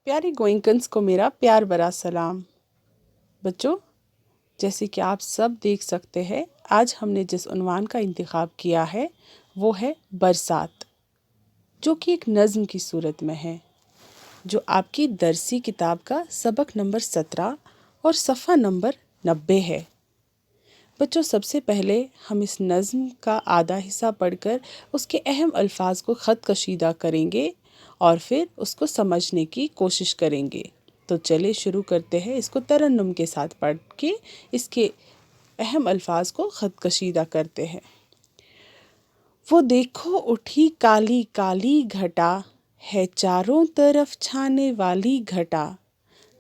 प्यारे गोइंकन्स को मेरा प्यार भरा सलाम। बच्चों, जैसे कि आप सब देख सकते हैं, आज हमने जिस उन्वान का इंतखाब किया है वो है बरसात, जो कि एक नज़्म की सूरत में है, जो आपकी दरसी किताब का सबक नंबर 17 और सफ़ा नंबर 90 है। बच्चों, सबसे पहले हम इस नज़्म का आधा हिस्सा पढ़कर उसके अहम अल्फाज को ख़त कशीदा करेंगे और फिर उसको समझने की कोशिश करेंगे। तो चले शुरू करते हैं। इसको तरन्नुम के साथ पढ़ के इसके अहम अल्फाज को ख़त कशीदा करते हैं। वो देखो उठी काली काली घटा, है चारों तरफ छाने वाली घटा।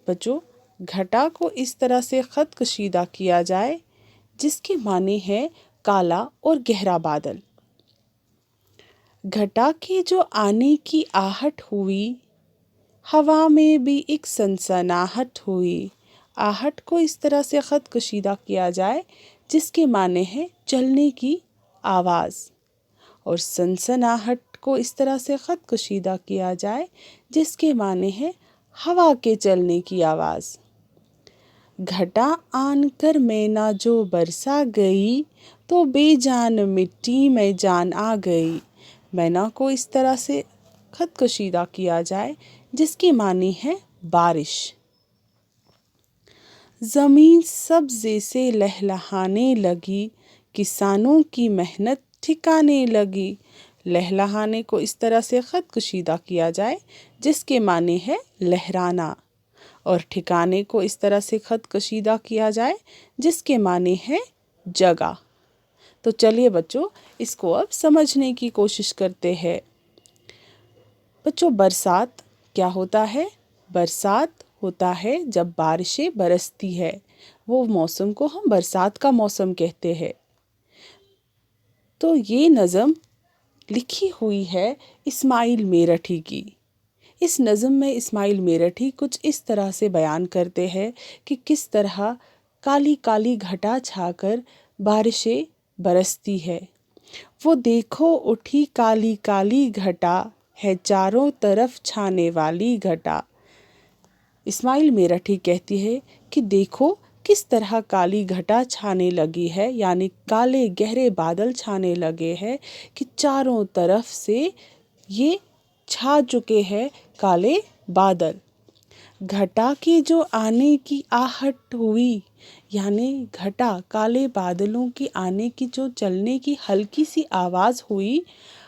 बच्चों, घटा को इस तरह से ख़त कशीदा किया जाए जिसके माने हैं काला और गहरा बादल। घटा के जो आने की आहट हुई, हवा में भी एक सनसनाहट हुई। आहट को इस तरह से ख़त कशीदा किया जाए जिसके माने हैं चलने की आवाज़, और सनसनाहट को इस तरह से ख़त कशीदा किया जाए जिसके माने हैं हवा के चलने की आवाज़। घटा आन कर मैना जो बरसा गई, तो बेजान मिट्टी में जान आ गई। मैना को इस तरह से ख़त कशीदा किया जाए जिसके माने हैं बारिश। ज़मीन सब्ज़े से लहलहाने लगी, किसानों की मेहनत ठिकाने लगी। लहलहाने को इस तरह से ख़त कशीदा किया जाए जिसके माने हैं लहराना, और ठिकाने को इस तरह से ख़त कशीदा किया जाए जिसके माने हैं जगह। तो चलिए बच्चों, इसको अब समझने की कोशिश करते हैं। बच्चों, बरसात क्या होता है? बरसात होता है जब बारिशें बरसती है, वो मौसम को हम बरसात का मौसम कहते हैं। तो ये नज़म लिखी हुई है इस्माइल मेरठी की। इस नज़म में इस्माइल मेरठी कुछ इस तरह से बयान करते हैं कि किस तरह काली काली घटा छाकर बारिशें बरसती है। वो देखो उठी काली काली घटा, है चारों तरफ छाने वाली घटा। इस्माइल मेरठी कहती है कि देखो किस तरह काली घटा छाने लगी है, यानी काले गहरे बादल छाने लगे हैं कि चारों तरफ से ये छा चुके हैं काले बादल। घटा के जो आने की आहट हुई, यानी घटा काले बादलों की आने की जो चलने की हल्की सी आवाज़ हुई,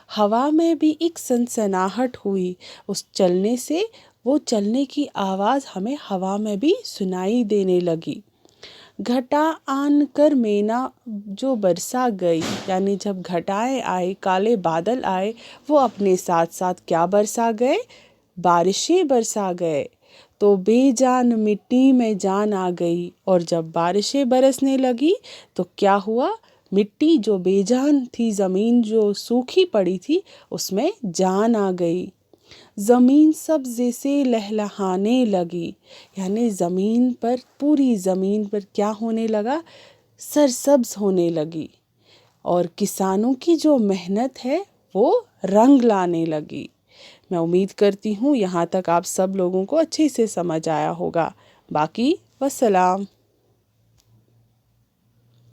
हवा में भी एक सनसनाहट हुई। उस चलने से वो चलने की आवाज़ हमें हवा में भी सुनाई देने लगी। घटा आन कर मैना जो बरसा गई, यानी जब घटाएं आए, काले बादल आए, वो अपने साथ साथ क्या बरसा गए? बारिशें बरसा गए। तो बेजान मिट्टी में जान आ गई, और जब बारिशें बरसने लगी तो क्या हुआ? मिट्टी जो बेजान थी, ज़मीन जो सूखी पड़ी थी, उसमें जान आ गई। ज़मीन सब्ज़े से लहलहाने लगी, यानी ज़मीन पर, पूरी ज़मीन पर क्या होने लगा? सरसब्ज होने लगी। और किसानों की जो मेहनत है वो रंग लाने लगी। मैं उम्मीद करती हूँ यहाँ तक आप सब लोगों को अच्छे से समझ आया होगा। बाकी वस्सलाम।